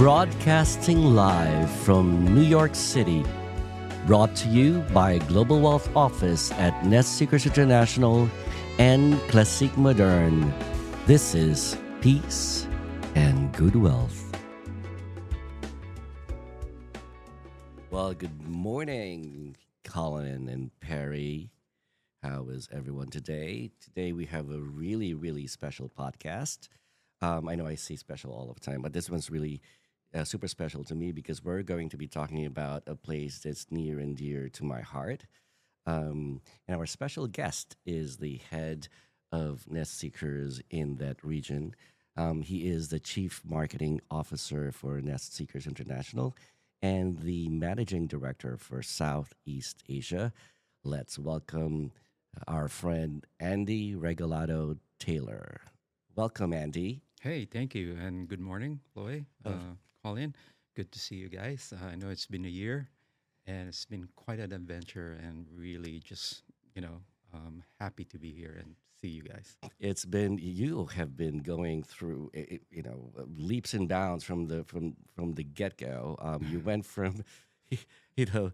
Broadcasting live from New York City. Brought to you by Global Wealth Office at Nest Seekers International and Classique Moderne. This is Peace and Good Wealth. Well, good morning, Colin and Perry. How is everyone today? Today we have a really, really special podcast. I know I say special all the time, but this one's really super special to me because we're going to be talking about a place that's near and dear to my heart. And our special guest is the head of Nest Seekers in that region. He is the Chief Marketing Officer for Nest Seekers International and the Managing Director for Southeast Asia. Let's welcome our friend Andy Regalado-Taylor. Welcome, Andy. Hey, thank you, and good morning, Loy, Colin. Good to see you guys. I know it's been a year, and it's been quite an adventure, and really just, happy to be here and see you guys. You have been going through, leaps and bounds from the get-go. You went from, you know,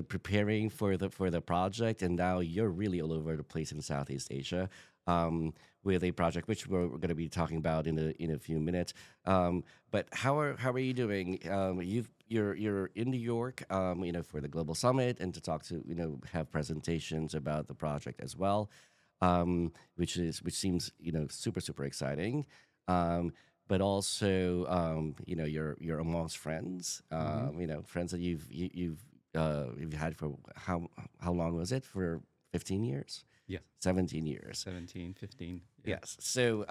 preparing for the project, and now you're really all over the place in Southeast Asia. With a project which we're going to be talking about in a few minutes. But how are you doing? You're in New York, for the Global Summit and to talk to have presentations about the project as well, which seems super exciting. But also you're amongst friends, friends that you've had for how long was it? For 15 years? Yeah. 17 years. 17, 15. Yeah. Yes. So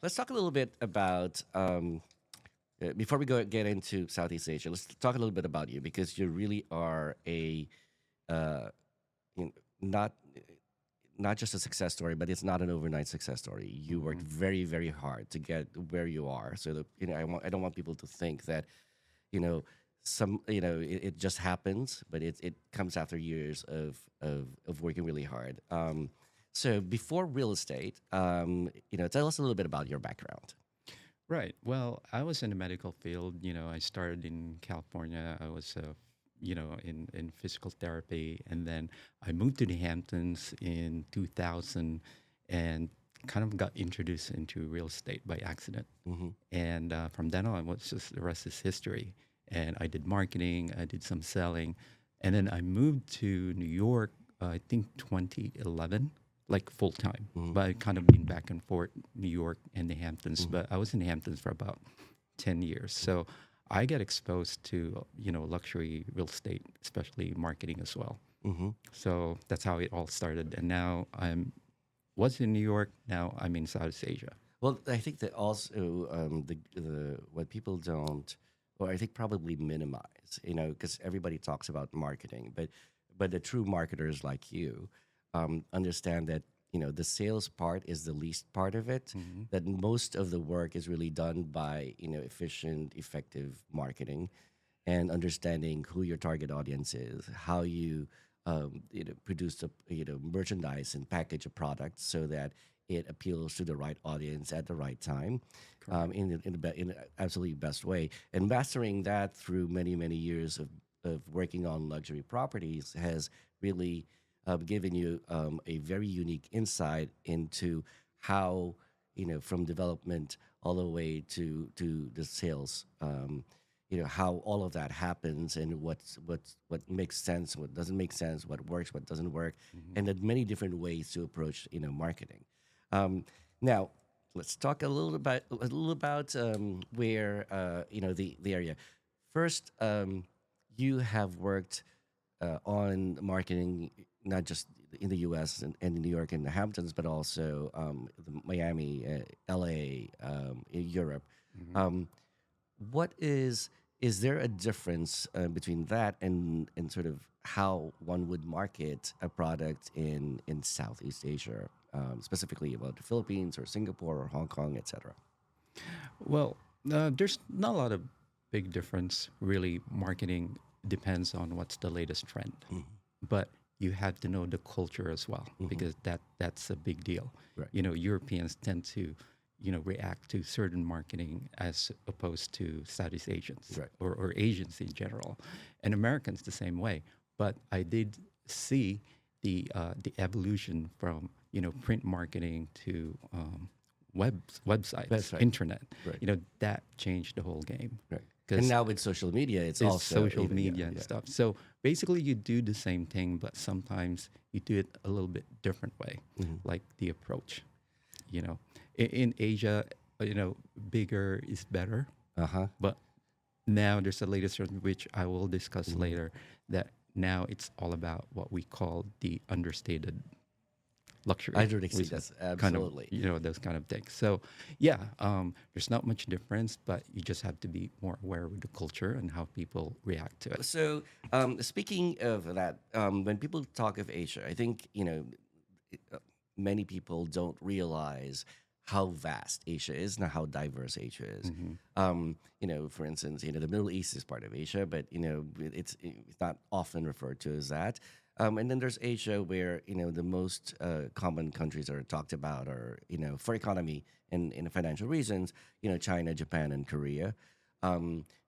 let's talk a little bit about, before we get into Southeast Asia, let's talk a little bit about you because you really are not just a success story, but it's not an overnight success story. You worked very, very hard to get where you are. So that, I don't want people to think that, it just happens, but it comes after years of working really hard. So before real estate, tell us a little bit about your background. Right. Well, I was in the medical field. I started in California. I was, in physical therapy. And then I moved to the Hamptons in 2000 and kind of got introduced into real estate by accident. Mm-hmm. And from then on, the rest is history. And I did marketing, I did some selling. And then I moved to New York, I think 2011, like full time. Mm-hmm. But I kind of been back and forth, New York and the Hamptons. Mm-hmm. But I was in the Hamptons for about 10 years. So I got exposed to, luxury real estate, especially marketing as well. Mm-hmm. So that's how it all started. And now was in New York, now I'm in Southeast Asia. Well, I think that also the what people don't, or I think probably minimize, because everybody talks about marketing, but the true marketers like you understand that the sales part is the least part of it. Mm-hmm. That most of the work is really done by efficient, effective marketing, and understanding who your target audience is, how you produce merchandise and package a product so that it appeals to the right audience at the right time, in the absolutely best way. And mastering that through many, many years of working on luxury properties has really given you a very unique insight into how, from development all the way to the sales, how all of that happens and what makes sense, what doesn't make sense, what works, what doesn't work, mm-hmm. and the many different ways to approach marketing. Now, let's talk a little about where the area. First, you have worked on marketing not just in the U.S. and New York and the Hamptons, but also Miami, L.A., Europe. Mm-hmm. What is there a difference between that and sort of how one would market a product in Southeast Asia? Specifically about the Philippines or Singapore or Hong Kong, etc.? Well, there's not a lot of big difference. Really, marketing depends on what's the latest trend. Mm-hmm. But you have to know the culture as well, mm-hmm. because that's a big deal. Right. Europeans tend to, react to certain marketing as opposed to Southeast Asians Right. or Asians in general, and Americans the same way. But I did see the evolution from print marketing to websites, That's right. internet. Right. That changed the whole game Right. And because now with social media, it's it's also social even media and yeah. stuff. So basically, you do the same thing, but sometimes you do it a little bit different way, Mhm. like the approach. In Asia, bigger is better. Uh huh. But now there's a latest trend, which I will discuss Mhm. later, that now it's all about what we call the understated I luxury, really see which this kind of, absolutely. those kind of things. So, yeah, there's not much difference, but you just have to be more aware with the culture and how people react to it. So, speaking of that, when people talk of Asia, I think many people don't realize how vast Asia is and how diverse Asia is. Hmm. For instance, the Middle East is part of Asia, but it's not often referred to as that. And then there's Asia, where the most common countries are talked about are for economy and financial reasons, China, Japan, and Korea.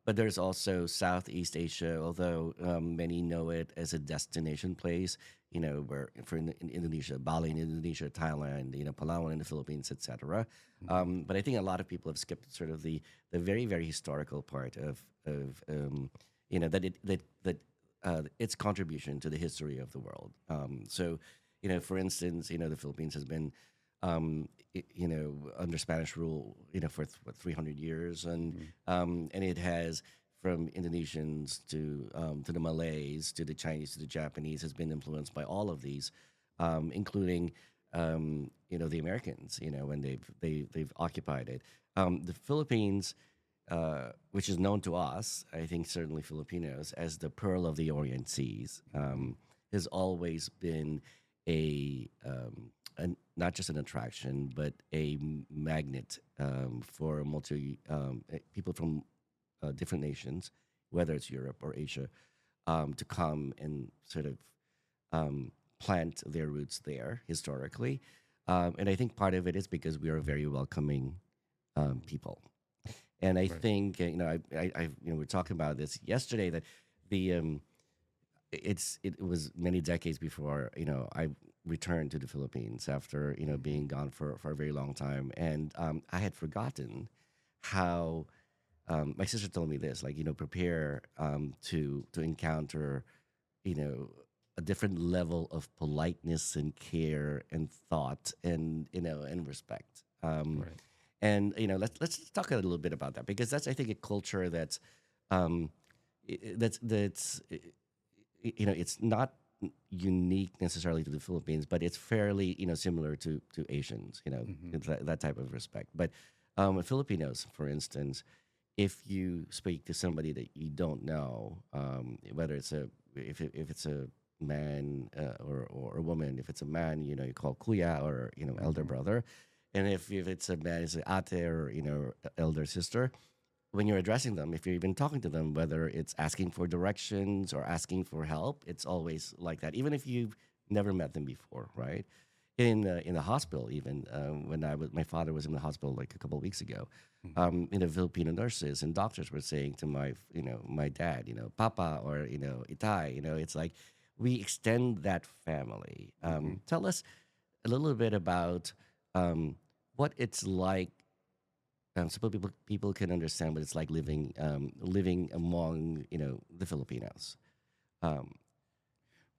But there's also Southeast Asia, although many know it as a destination place. Where for in Indonesia, Bali in Indonesia, Thailand, Palawan in the Philippines, etc. Hmm. But I think a lot of people have skipped sort of the very very historical part of its contribution to the history of the world. So, for instance, the Philippines has been under Spanish rule, for what 300 years, Hmm. and it has from Indonesians to the Malays to the Chinese to the Japanese has been influenced by all of these, including the Americans, when they've occupied it. The Philippines, which is known to us, I think certainly Filipinos, as the Pearl of the Orient Seas, has always been not just an attraction, but a magnet for people from different nations, whether it's Europe or Asia, to come and sort of plant their roots there historically. And I think part of it is because we are a very welcoming people. And I Right. think we were talking about this yesterday that the it was many decades before I returned to the Philippines after Hmm. being gone for a very long time, and I had forgotten how my sister told me this, like prepare to encounter you know a different level of politeness and care and thought and and respect. Right. And let's talk a little bit about that, because that's, I think, a culture that's um, that's it's not unique necessarily to the Philippines, but it's fairly similar to Asians. Hmm. It's that type of respect. But Filipinos, for instance, if you speak to somebody that you don't know, whether it's if it's a man or a woman, if it's a man, you call kuya, or elder Hmm. brother, and if it's a man, it's ate, or elder sister. When you're addressing them, if you're even talking to them, whether it's asking for directions or asking for help, it's always like that, even if you've never met them before, right? In the hospital, even when my father was in the hospital like a couple of weeks ago, Hmm. Filipino nurses and doctors were saying to my dad, Papa, or Itai, it's like we extend that family. Hmm. Tell us a little bit about what it's like, so people can understand what it's like living among the Filipinos. Um,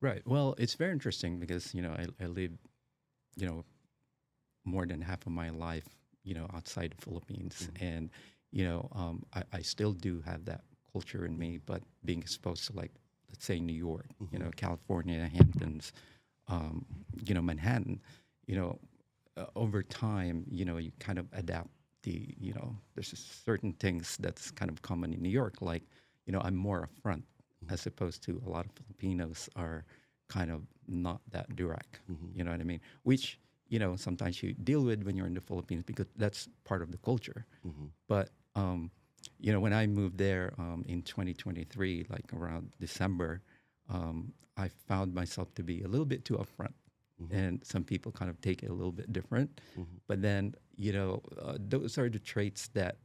Right. Well, it's very interesting because I live you know more than half of my life outside the Philippines, mhm, and I still do have that culture in me, but being exposed to, like, let's say, New York, mhm, California, Hamptons, Manhattan, you know over time, you kind of adapt there's just certain things that's kind of common in New York, like, I'm more upfront, mhm, as opposed to a lot of Filipinos are kind of not that direct. mhm, You know what I mean? Which, sometimes you deal with when you're in the Philippines because that's part of the culture. mhm, But when I moved there in 2023, like around December, I found myself to be a little bit too upfront, mhm, and some people kind of take it a little bit different. mhm, But then, those are the traits that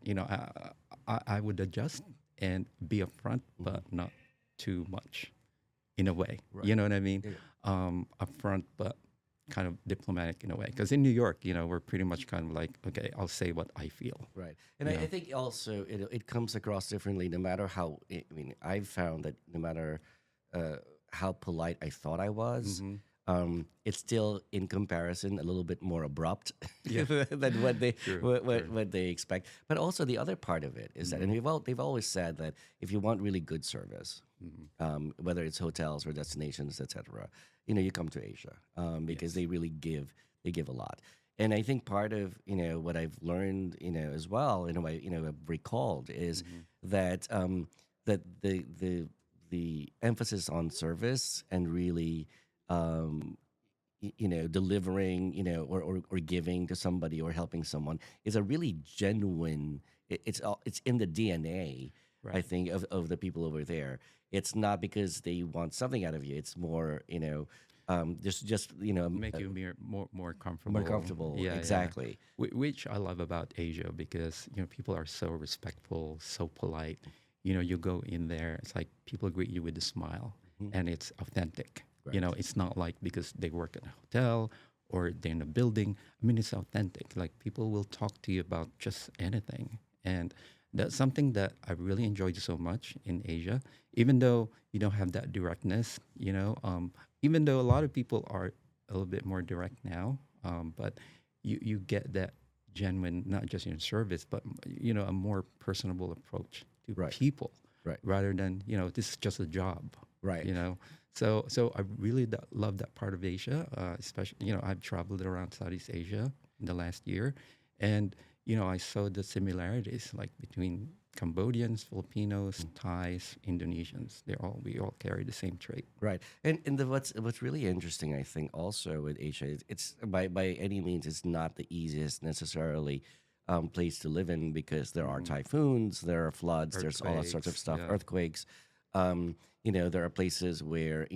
I would adjust and be upfront, Mhm. but not too much in a way. You Right. know what I mean? Yeah. Upfront, but kind of diplomatic in a way. Because in New York, we're pretty much kind of like, okay, I'll say what I feel. Right. And I You know, think also it comes across differently no matter how, I mean, I've found that no matter uh, how polite I thought I was, hmm it's still in comparison a little bit more abrupt yeah, than what they true, true. what they expect. But also the other part of it is that, and hmm they've always said that if you want really good service, hmm whether it's hotels or destinations, etc., you come to Asia because Yes. they really give a lot. And I think part of what I've learned as well in a way I've recalled is hmm that that the emphasis on service and really um, delivering or giving to somebody or helping someone is a really genuine. It's in the DNA, I Right. think, of the people over there. It's not because they want something out of you. It's more just Make you more more comfortable. comfortable. Yeah, yeah. Exactly. Which I love about Asia because people are so respectful, so polite. You go in there, it's like people greet you with a smile, Mhm. and it's authentic. Right. It's not like because they work at a hotel or they're in a building. I mean, it's authentic. Like people will talk to you about just anything, and that's something that I really enjoyed so much in Asia. Even though you don't have that directness, even though a lot of people are a little bit more direct now, but you get that genuine, not just in service, but a more personable approach to Right. people Right. rather than this is just a job, Right. you know. So I really love that part of Asia, especially I've traveled around Southeast Asia in the last year, and I saw the similarities like between Cambodians, Filipinos, Thais, Indonesians. We all carry the same trait. Right, and what's really interesting, I think, also with Asia, is it's by any means it's not the easiest necessarily place to live in because there are hmm typhoons, there are floods, there's all that sorts of Earthquakes, stuff, yeah. earthquakes. There are places where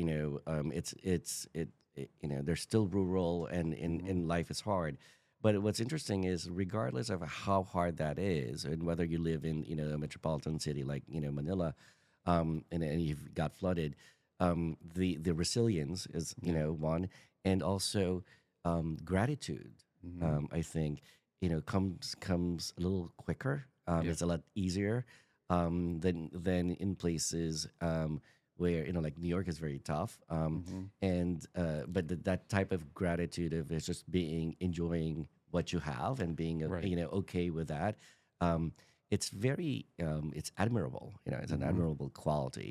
they're still rural hmm and life is hard. But what's interesting is, regardless of how hard that is, and whether you live in a metropolitan city like Manila, and you've got flooded, the resilience is Yeah. one, and also gratitude. hmm I think comes a little quicker. Yeah. It's a lot easier than in places where like New York is very tough. hmm And but that type of gratitude of is just being enjoying what you have and being Right. okay with that. Um, it's very it's admirable. It's an hmm admirable quality.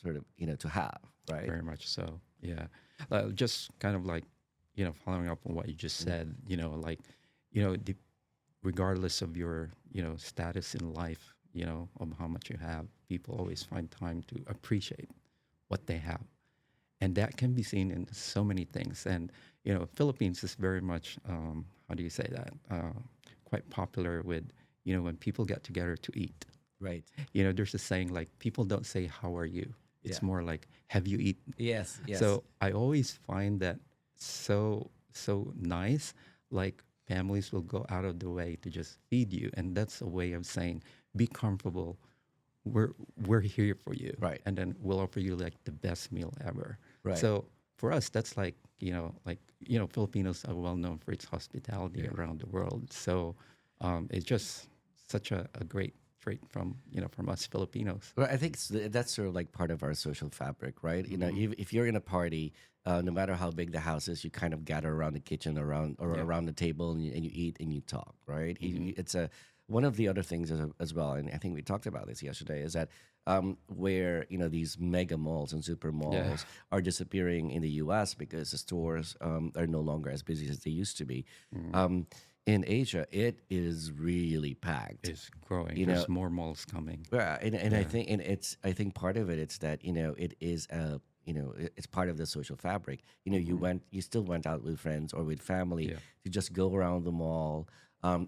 Sort of to have, right. Very much so. Yeah. Just kind of like, following up on what you just Mm. said, like, you know, the, regardless of your, status in life, of how much you have, people always find time to appreciate what they have. And that can be seen in so many things. And, Philippines is very much, how do you say that? Quite popular with, when people get together to eat. Right. There's a saying like people don't say how are you. Yeah. It's more like have you eaten. Yes. Yes. So I always find that so nice. Like families will go out of the way to just feed you, and that's a way of saying be comfortable. We're we're here for you, Right. and then we'll offer you like the best meal ever. Right. So for us, that's like Filipinos are well known for its hospitality Yeah. around the world. So it's just such a great trait from us Filipinos. Well, I think that's sort of like part of our social fabric, right? hmm If you're in a party, no matter how big the house is, you kind of gather around the kitchen, Yeah. around the table, and you eat and you talk, right? hmm It's a one of the other things as well, and I think we talked about this yesterday, is that where these mega malls and super Yeah. malls are disappearing in the U.S. because the stores are no longer as busy as they used to be. Mm. Um, in Asia, it is really packed. Is growing. You know, There's more malls coming. yeah, and Yeah. I think part of it's that it is it's part of the social fabric. hmm You still went out with friends or with family Yeah. to just go around the mall,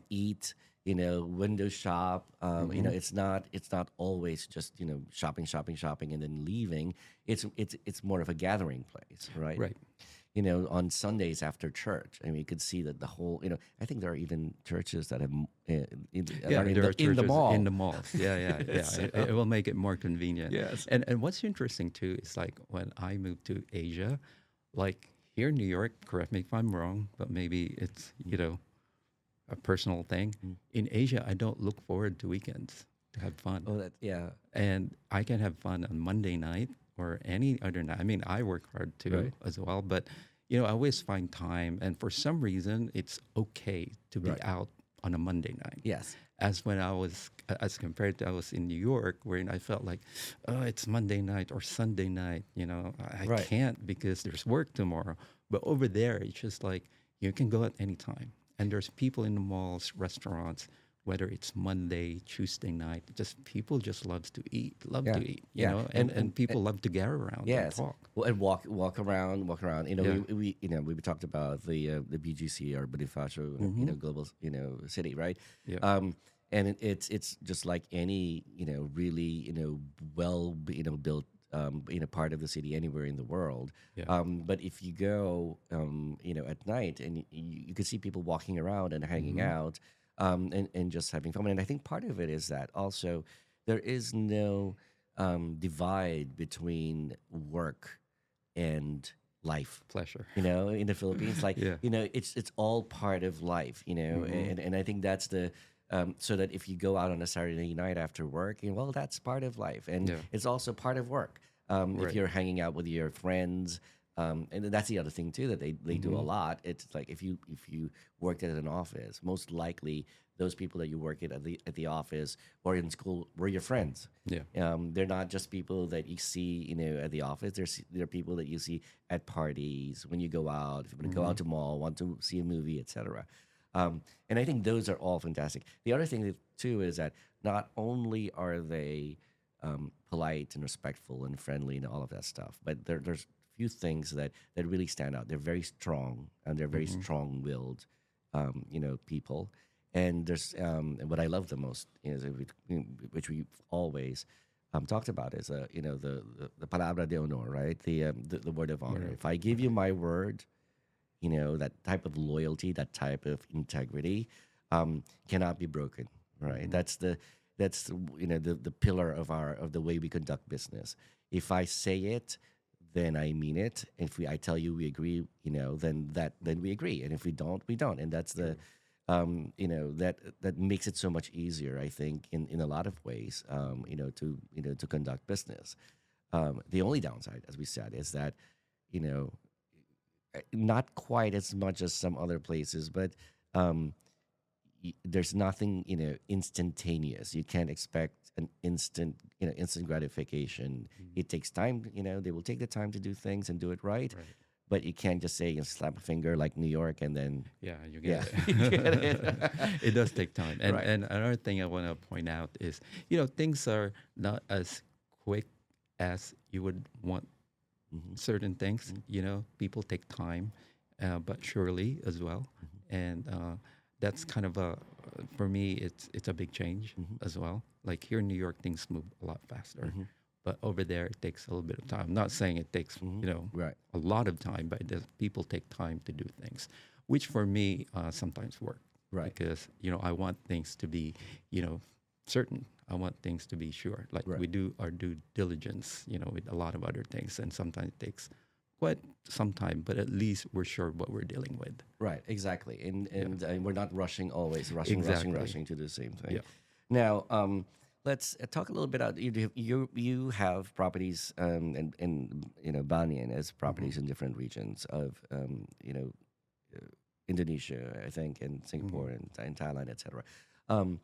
eat, window shop. hmm It's not always just shopping, shopping, shopping, and then leaving. It's more of a gathering place, right? Right. on Sundays after church. I mean, you could see that the whole, I think there are even churches that have that Yeah, are there are in the churches in mall. the malls. Yeah, yeah, yeah. So, It will make it more convenient. yes, And what's interesting too is like when I moved to Asia, like here in New York, correct me if I'm wrong, but maybe it's, a personal thing. Mm. In Asia, I don't look forward to weekends to have fun. Oh, that yeah, And I can have fun on Monday night or any other night. I mean, I work hard too right, as well, but I always find time. And for some reason, it's okay to be right, out on a Monday night. yes, As when I was, as compared to I was in New York, wherein I felt like, oh, it's Monday night or Sunday night. I right. can't because there's work tomorrow. But over there, it's just like you can go at any time, and there's people in the malls, restaurants, whether it's Monday, Tuesday night, just people just love Yeah, to eat, yeah, and people love to gather around and yes. talk. Well, and walk around, walk around. Yeah. We talked about the BGC or Bonifacio, Mm-hmm. global, city, right? Yeah. And it's just like any, really, well, built, part of the city anywhere in the world. Yeah. But if you go, at night and you could see people walking around and hanging Mm-hmm. out, and just having fun. And I think part of it is that also there is no divide between work and life. Pleasure. In the Philippines, like, Yeah. it's all part of life. Mm-hmm. And I think that's the so that if you go out on a Saturday night after work, well, that's part of life, and Yeah. it's also part of work. If Right. you're hanging out with your friends, and that's the other thing too that they do a Mm-hmm. lot. It's like if you worked at an office, most likely those people that you work at the office or in school were your friends. Yeah. They're not just people that you see, at the office. They're people that you see at parties when you go out. If you want to go Mm-hmm. out to mall, want to see a movie, etc. And I think those are all fantastic. The other thing too is that not only are they polite and respectful and friendly and all of that stuff, but there's few things that really stand out. They're very strong and they're very Mm-hmm. strong-willed, people. And there's and what I love the most is which we always talked about is the palabra de honor, right? The word of honor. Yeah. If I give you my word, that type of loyalty, that type of integrity, cannot be broken, right? Mm-hmm. That's the pillar of the way we conduct business. If I say it, then I mean it. If I tell you we agree, then we agree, and if we don't, we don't. And that's the True. that makes it so much easier, I think, in a lot of ways, to conduct business. The only downside, as we said, is that you know not quite as much as some other places, but um, there's nothing instantaneous. You can't expect an instant gratification. Mm-hmm. It takes time. They will take the time to do things and do it right, Right. but you can't just say slap a finger like New York and then Yeah, you yeah, get you get it. it. It does take time. And Right. and another thing I want to point out is, things are not as quick as you would want Hmm. certain things. People take time, but surely as well. Hmm. And that's kind of for me, it's a big change Hmm. as well. Like here in New York, things move a lot faster. Hmm. But over there, it takes a little bit of time. I'm not saying it takes, Hmm. Right. a lot of time, but people take time to do things, which for me sometimes work Right. because, I want things to be, certain. I want things to be sure. Like Right. we do our due diligence, with a lot of other things. And sometimes it takes quite some time, but at least we're sure what we're dealing with. Right, exactly, and Yeah. and we're not rushing always, Exactly. rushing to do the same thing. Yeah. Now, let's talk a little bit about you have properties in Banyan as Mm-hmm. properties in different regions of Indonesia, I think, and Mm-hmm. Singapore and Thailand, etc. Um,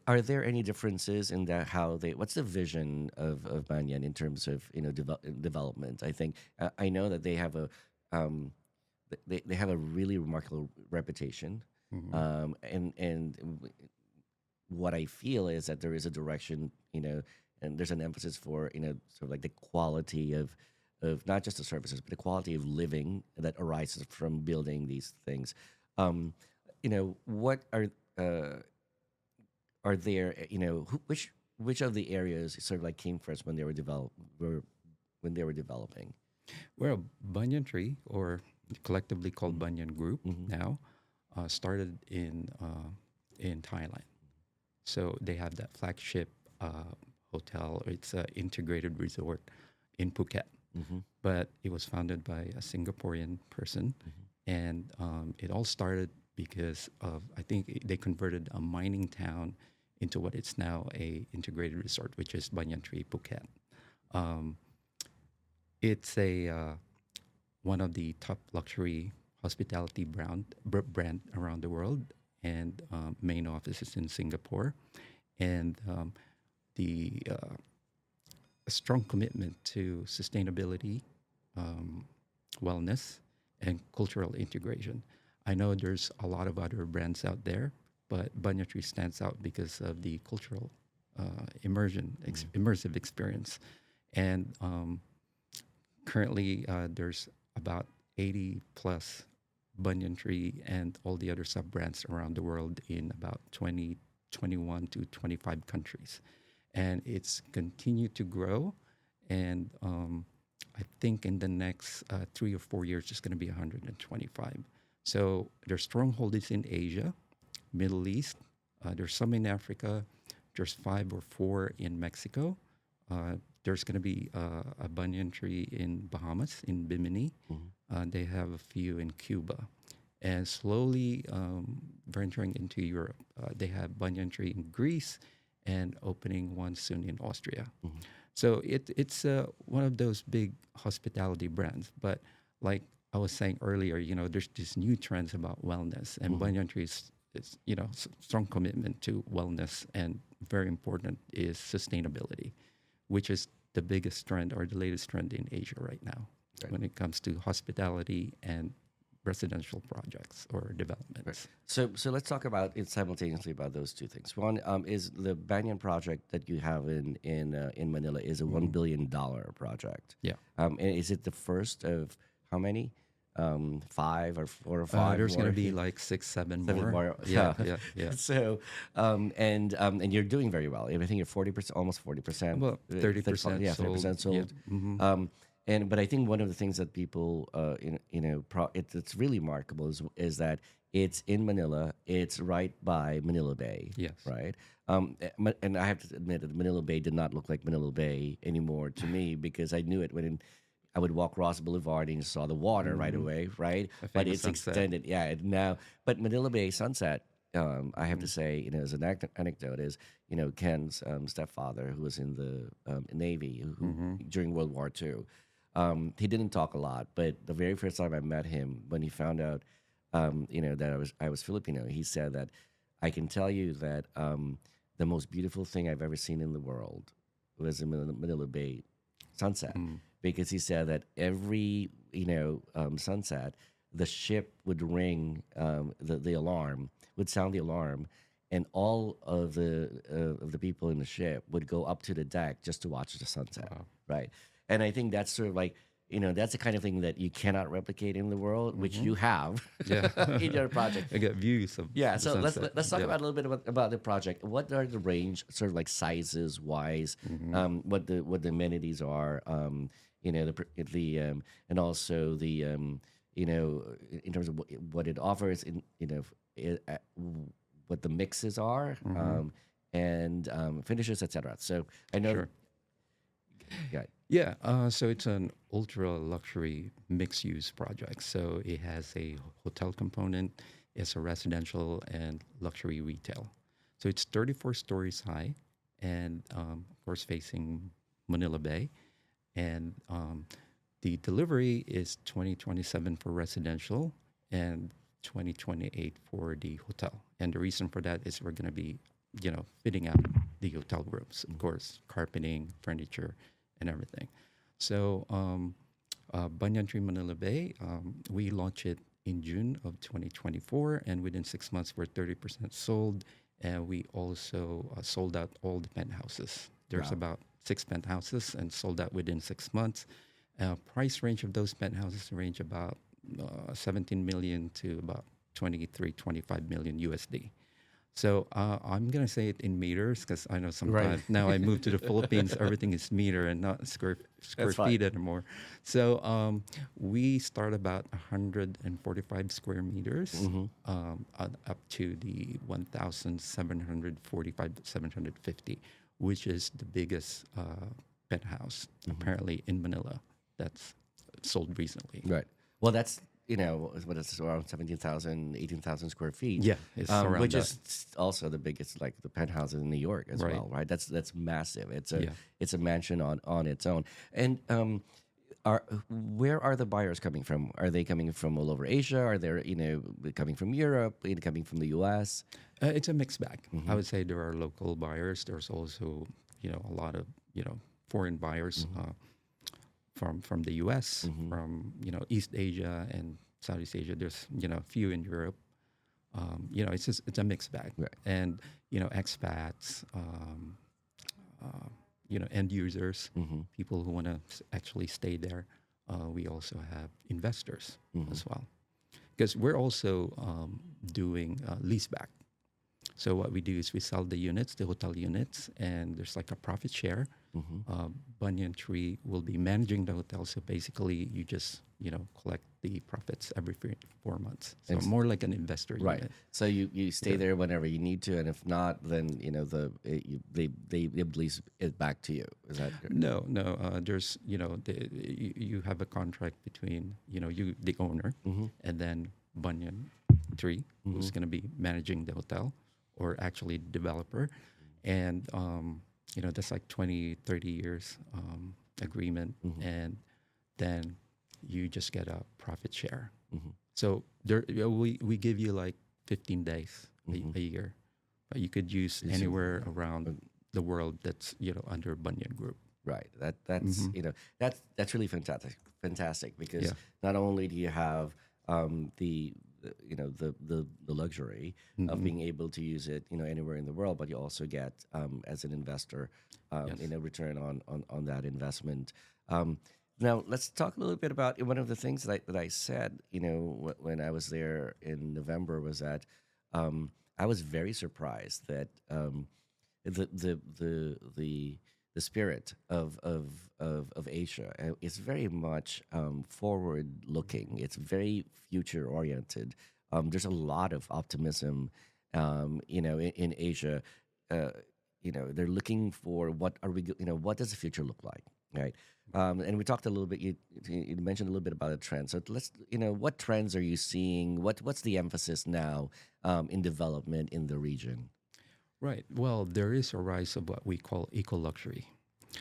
are there any differences in that how they what's the vision of Banyan in terms of development? I think I know that they have a um, they have a really remarkable reputation, Mm-hmm. and what I feel is that there is a direction, and there's an emphasis for sort of like the quality of not just the services, but the quality of living that arises from building these things. Um, what are there? Which of the areas sort of like came first when they were developing? We're a banyan tree or collectively called Banyan Group Mm-hmm. now, started in Thailand. So they have that flagship hotel. It's an integrated resort in Phuket, Mm-hmm. but it was founded by a Singaporean person, and it all started because of, I think they converted a mining town into what it's now a integrated resort, which is Banyan Tree Phuket. Um, it's a one of the top luxury hospitality brand around the world, and main office is in Singapore, and the a strong commitment to sustainability, um, wellness, and cultural integration. I know there's a lot of other brands out there, but Banyan Tree stands out because of the cultural immersive experience. And currently, there's about 80 plus Banyan Tree and all the other sub brands around the world in about 20, 21 to 25 countries. And it's continued to grow. And I think in the next 3 or 4 years, it's going to be 125. So there's strongholds in Asia, Middle East. There's some in Africa. There's 5 or 4 in Mexico. There's going to be a banyan tree in Bahamas, in Bimini. They have a few in Cuba. And slowly venturing into Europe. They have banyan tree in Greece and opening one soon in Austria. So it's one of those big hospitality brands. But like I was saying earlier, there's these new trends about wellness, and Banyan Tree is strong commitment to wellness, and very important is sustainability, which is the biggest trend or the latest trend in Asia right now when it comes to hospitality and residential projects or developments. Right. So let's talk about it simultaneously about those two things. One is the Banyan project that you have in Manila is a $1 billion project. Yeah. And is it the first of how many? 5 or 4 or 5. There's going to more? be like 6, 7 7 more. more. Yeah. So and you're doing very well. I think you're 40%, almost 40%. Well, 30% Yeah, sold. 30% sold. Yeah. But I think one of the things that people it's really remarkable is that it's in Manila. It's right by Manila Bay. Yes. Right. And I have to admit that Manila Bay did not look like Manila Bay anymore to me because I knew it I would walk Ross Boulevard and you saw the water right away, right? A But famous it's sunset. extended, yeah. Now, but Manila Bay sunset, I have to say, as an anecdote, is Ken's stepfather, who was in the Navy, who during World War II. He didn't talk a lot, but the very first time I met him, when he found out, that I was Filipino, he said that I can tell you that the most beautiful thing I've ever seen in the world was in Manila Bay sunset, because he said that every sunset, the ship would ring the alarm, would sound the alarm, and all of the people in the ship would go up to the deck just to watch the sunset, right? And I think that's sort of like that's the kind of thing that you cannot replicate in the world, which you have Yeah. in your project. I get views of Yeah, the so sunset. let's talk Yeah. about a little bit about the project. What are the range, sort of like sizes wise? What the amenities are? And also the in terms of what it offers, what the mixes are, and finishes, etc. So I know. Sure. Yeah. Yeah, so it's an ultra luxury mixed use project. So it has a hotel component, it's a residential and luxury retail. So it's 34 stories high, and of course facing Manila Bay. And the delivery is 2027 for residential and 2028 for the hotel. And the reason for that is we're going to be, fitting out the hotel rooms, of course, carpeting, furniture, and everything. So Banyan Tree Manila Bay, we launched it in June of 2024, and within 6 months, we're 30% sold. And we also sold out all the penthouses. There's Wow. about 6 penthouses and sold out within 6 months. Price range of those penthouses range about 17 million to about 23, 25 million USD. So I'm gonna say it in meters because I know Right. sometimes now I moved to the Philippines, everything is meter and not square That's fine. feet anymore. So we start about 145 square meters Hmm. up to the 1,745 750, which is the biggest penthouse Hmm. apparently in Manila that's sold recently. Right. Well, that's what is around 17,000, 18,000 square feet, Yeah, it's around which that. is also the biggest, like the penthouses in New York as Right. well, right? That's massive. Yeah. It's a mansion on its own. And are where are the buyers coming from? Are they coming from all over Asia? Are they coming from Europe? Coming from the U.S.? It's a mixed bag. I Mm-hmm. would say there are local buyers. There's also, a lot of, foreign buyers Mm-hmm. from the U.S., Mm-hmm. from, East Asia and Southeast Asia. There's, a few in Europe. It's a mixed bag. Right. And, expats, end users, Mm-hmm. people who want to actually stay there. We also have investors Mm-hmm. as well. Because we're also doing leaseback. So what we do is we sell the units, the hotel units, and there's like a profit share. Mm-hmm. Banyan Tree will be managing the hotel. So basically, you just collect the profits every 4 months. So And more like an investor right. unit. So you stay Yeah. there whenever you need to, and if not, then they lease it back to you. Is that good? No, no. There's you have a contract between you the owner, Mm-hmm. and then Banyan Tree, Mm-hmm. who's going to be managing the hotel, or actually developer, and that's like 20, 30 years agreement, Mm-hmm. and then you just get a profit share. Mm-hmm. So we give you like 15 days Mm-hmm. a year, but you could use Is it- anywhere around uh, the world that's under Banyan Group. Right. That's Hmm. that's really fantastic. Fantastic because Yeah. not only do you have the luxury of Hmm. being able to use it anywhere in the world, but you also get as an investor Yes. return on that investment. Now let's talk a little bit about one of the things that I said when I was there in November was that I was very surprised that the the the the the spirit of Asia is very much forward looking. It's very future oriented. There's a lot of optimism, in Asia. Uh, they're looking for what are we, what does the future look like, right? And we talked a little bit. You mentioned a little bit about a trend. So let's, what trends are you seeing? What's the emphasis now in development in the region? Right. Well, there is a rise of what we call eco luxury.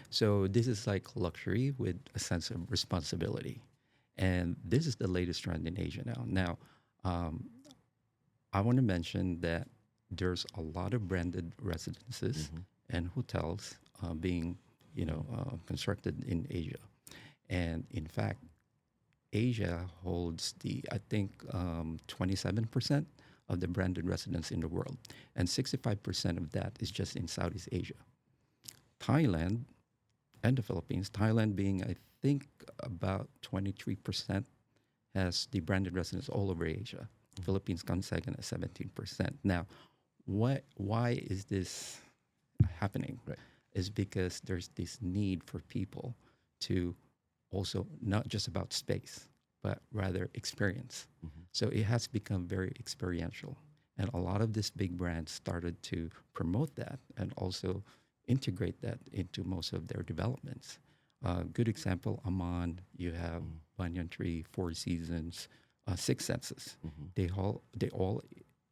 So this is like luxury with a sense of responsibility, and this is the latest trend in Asia now. Now, um, I want to mention that there's a lot of branded residences Mm-hmm. and hotels being, constructed in Asia, and in fact, Asia holds I think, 27% of the branded residents in the world, and 65% of that is just in Southeast Asia. Thailand and the Philippines, Thailand being, I think, about 23% has the branded residents all over Asia. Philippines comes second at 17%. Now, why is this happening? Right. Is because there's this need for people to also not just about space, but rather experience. Mm-hmm. So it has become very experiential. And a lot of these big brands started to promote that and also integrate that into most of their developments. Good example, Amman, you have Mm-hmm. Banyan Tree, Four Seasons, Six Senses. Mm-hmm. They all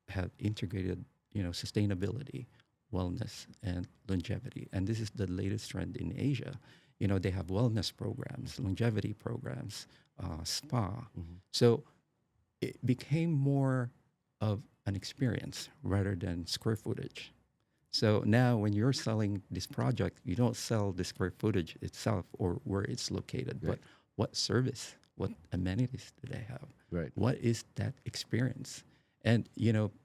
have integrated, sustainability, wellness, and longevity. And this is the latest trend in Asia. They have wellness programs, longevity programs, spa. Mm-hmm. So it became more of an experience rather than square footage. So now, when you're selling this project, you don't sell the square footage itself or where it's located, Right. but what service, what amenities do they have? Right. What is that experience? And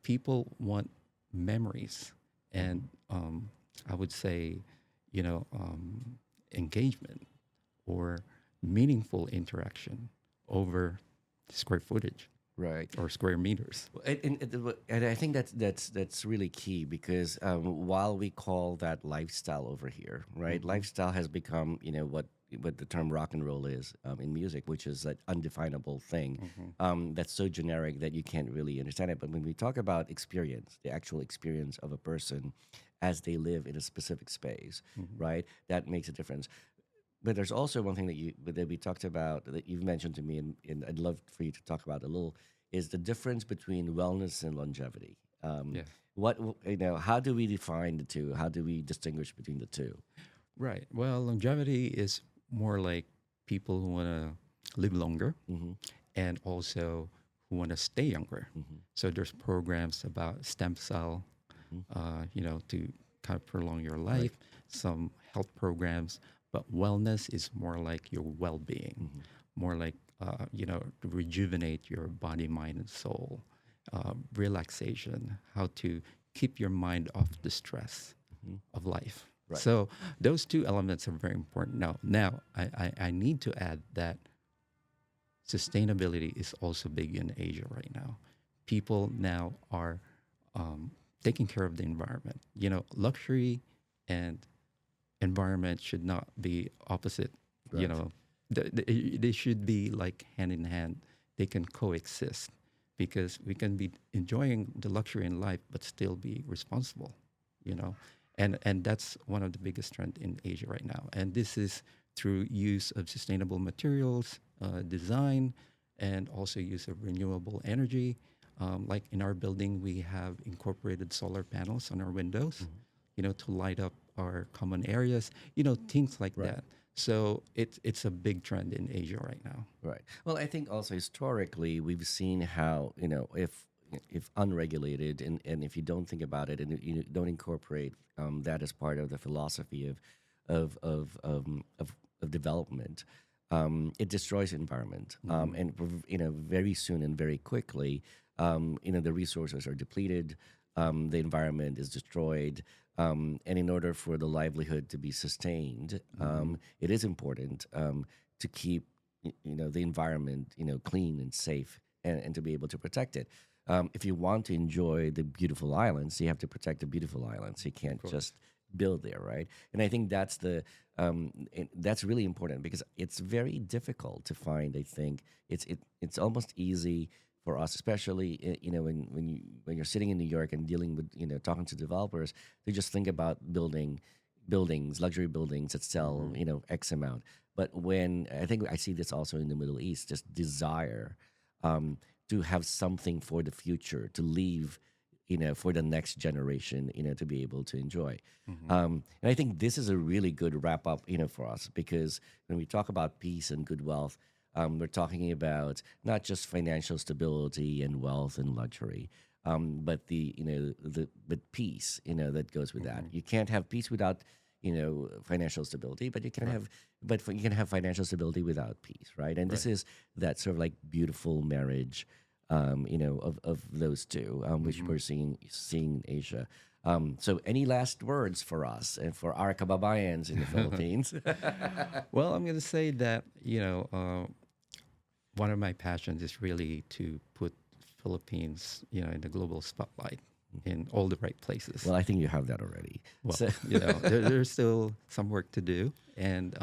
people want memories, Mm-hmm. and I would say, engagement or meaningful interaction over square footage. Right. or square meters. Well, and I think that's really key because while we call that lifestyle over here, right? Mm-hmm. Lifestyle has become, what the term rock and roll is in music, which is that undefinable thing Mm-hmm. that's so generic that you can't really understand it. But when we talk about experience, the actual experience of a person as they live in a specific space, Mm-hmm. right? That makes a difference. But there's also one thing that we talked about that you've mentioned to me, and I'd love for you to talk about a little, is the difference between wellness and longevity. Yeah. How do we define the two? How do we distinguish between the two? Right. Well, longevity is more like people who want to live longer Mm-hmm. and also who want to stay younger. Mm-hmm. So there's programs about stem cell, Mm-hmm. to kind of prolong your Right. life, some health programs, but wellness is more like your well-being, Mm-hmm. more like, to rejuvenate your body, mind, and soul, relaxation, how to keep your mind off the stress Mm-hmm. of life. Right. So those two elements are very important. Now I need to add that sustainability is also big in Asia right now. People now are um, taking care of the environment. Luxury and environment should not be opposite. You Right. know, they should be like hand in hand. They can coexist because we can be enjoying the luxury in life but still be responsible. You know, and that's one of the biggest trend in Asia right now. And this is through use of sustainable materials, design, and also use of renewable energy. Like in our building, we have incorporated solar panels on our windows, Mm-hmm. to light up our common areas, things like Right. that. So it's a big trend in Asia right now. Right. Well, I think also historically we've seen how if unregulated and if you don't think about it and you don't incorporate that as part of the philosophy of of of of development, it destroys the environment. Hmm. Very soon and very quickly, the resources are depleted, the environment is destroyed. And in order for the livelihood to be sustained, Hmm. it is important to keep the environment clean and safe and to be able to protect it. If you want to enjoy the beautiful islands, you have to protect the beautiful islands. You Of can't course. just build there, right? And I think that's really important because it's very difficult to find. I think it's almost easy for us, especially when you're sitting in New York and dealing with talking to developers, to just think about building buildings, luxury buildings that sell Hmm. X amount. But when I think I see this also in the Middle East, just desire um, to have something for the future to leave, for the next generation, to be able to enjoy. Hmm. And I think this is a really good wrap up, for us because when we talk about peace and good wealth, we're talking about not just financial stability and wealth and luxury, but the peace, that goes with that. Hmm. You can't have peace without financial stability, but Right. you can have financial stability without peace, right? And this Right. is that sort of like beautiful marriage, of those two, which Hmm. we're seeing in Asia. So, any last words for us and for our kababayans in the Philippines? Well, I'm going to say that, one of my passions is really to put Philippines, in the global spotlight in all the right places. Well, I think you have that already. Well, So, there's still some work to do, and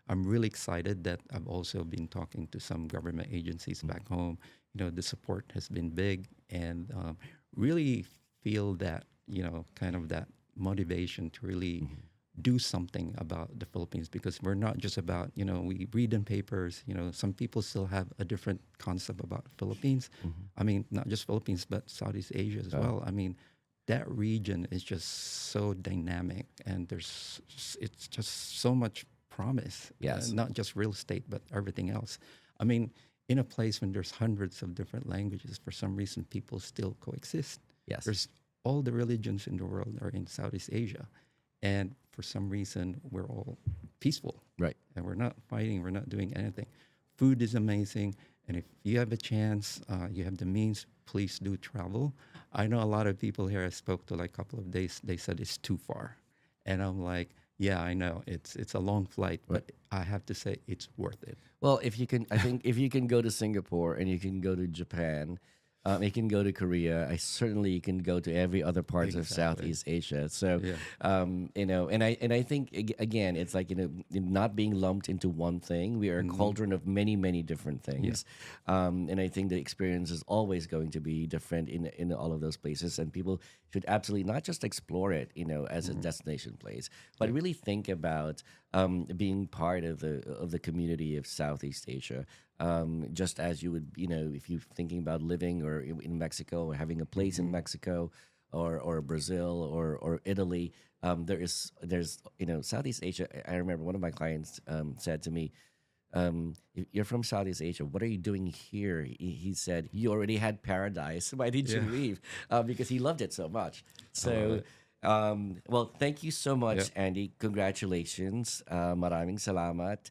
I'm really excited that I've also been talking to some government agencies back home. The support has been big, and really feel that kind of that motivation to really do something about the Philippines, because we're not just about, we read in papers, some people still have a different concept about Philippines. I mean, not just Philippines, but Southeast Asia as oh, well. I mean, that region is just so dynamic, and it's just so much promise, yes, not just real estate, but everything else. I mean, in a place when there's hundreds of different languages, for some reason, people still coexist. yes, There's all the religions in the world are in Southeast Asia. And for some reason, we're all peaceful right. and we're not fighting, we're not doing anything. Food is amazing. And if you have a chance, you have the means, please do travel. I know a lot of people here I spoke to like a couple of days, they said it's too far. And I'm like, Yeah, I know it's a long flight, Right. but I have to say it's worth it. Well, if you can, I think if you can go to Singapore and you can go to Japan, you can go to Korea. I certainly you can go to every other parts of Exactly. Southeast Asia. So, Yeah. and I think again, it's like not being lumped into one thing. We are a Hmm. cauldron of many many different Yeah. things, and I think the experience is always going to be different in all of those places. And people should absolutely not just explore it, as a Hmm. destination place, but Yeah. really think about being part of the community of Southeast Asia. Just as you would, if you're thinking about living or in Mexico or having a place in Hmm. Mexico or Brazil or Italy, there's Southeast Asia. I remember one of my clients said to me, You're from Southeast Asia. What are you doing here?" He said, "You already had paradise. Why did you Yeah. leave?" Because he loved it so much. I love So, it. well, thank you so Yeah. much, Andy. Congratulations. Maraming salamat.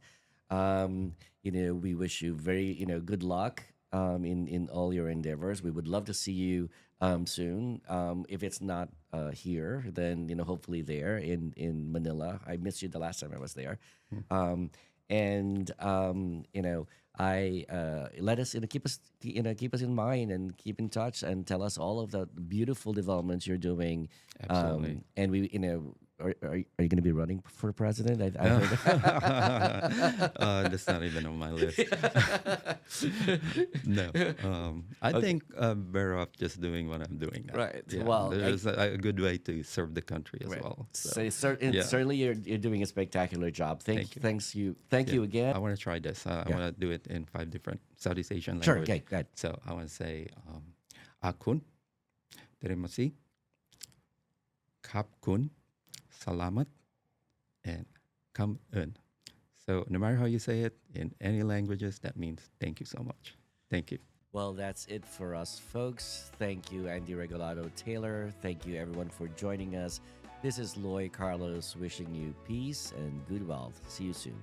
We wish you very, good luck in all your endeavors. We would love to see you soon. If it's not here, then hopefully there in Manila. I missed you the last time I was there. Mm. Um, and I let us keep us in mind and keep in touch and tell us all of the beautiful developments you're doing. Absolutely. And we are you going to be running for president? I Uh, heard. that's not even on my list. No. I Okay, think I'm better off just doing what I'm doing now. right. Yeah. Well, There's a good way to serve the country as right. well. So, So yeah. certainly you're doing a spectacular job. Thank you. Thank Yeah. you again. I want to try this. I Yeah, want to do it in 5 different Southeast Asian sure. language. Okay, good. So I want to say, Akun, terima kasih, kapkun, salamat, and come un. So no matter how you say it in any languages, that means thank you so much. Thank you. Well, that's it for us, folks. Thank you, Andy Regalado-Taylor. Thank you, everyone, for joining us. This is Loy Carlos wishing you peace and good wealth. See you soon.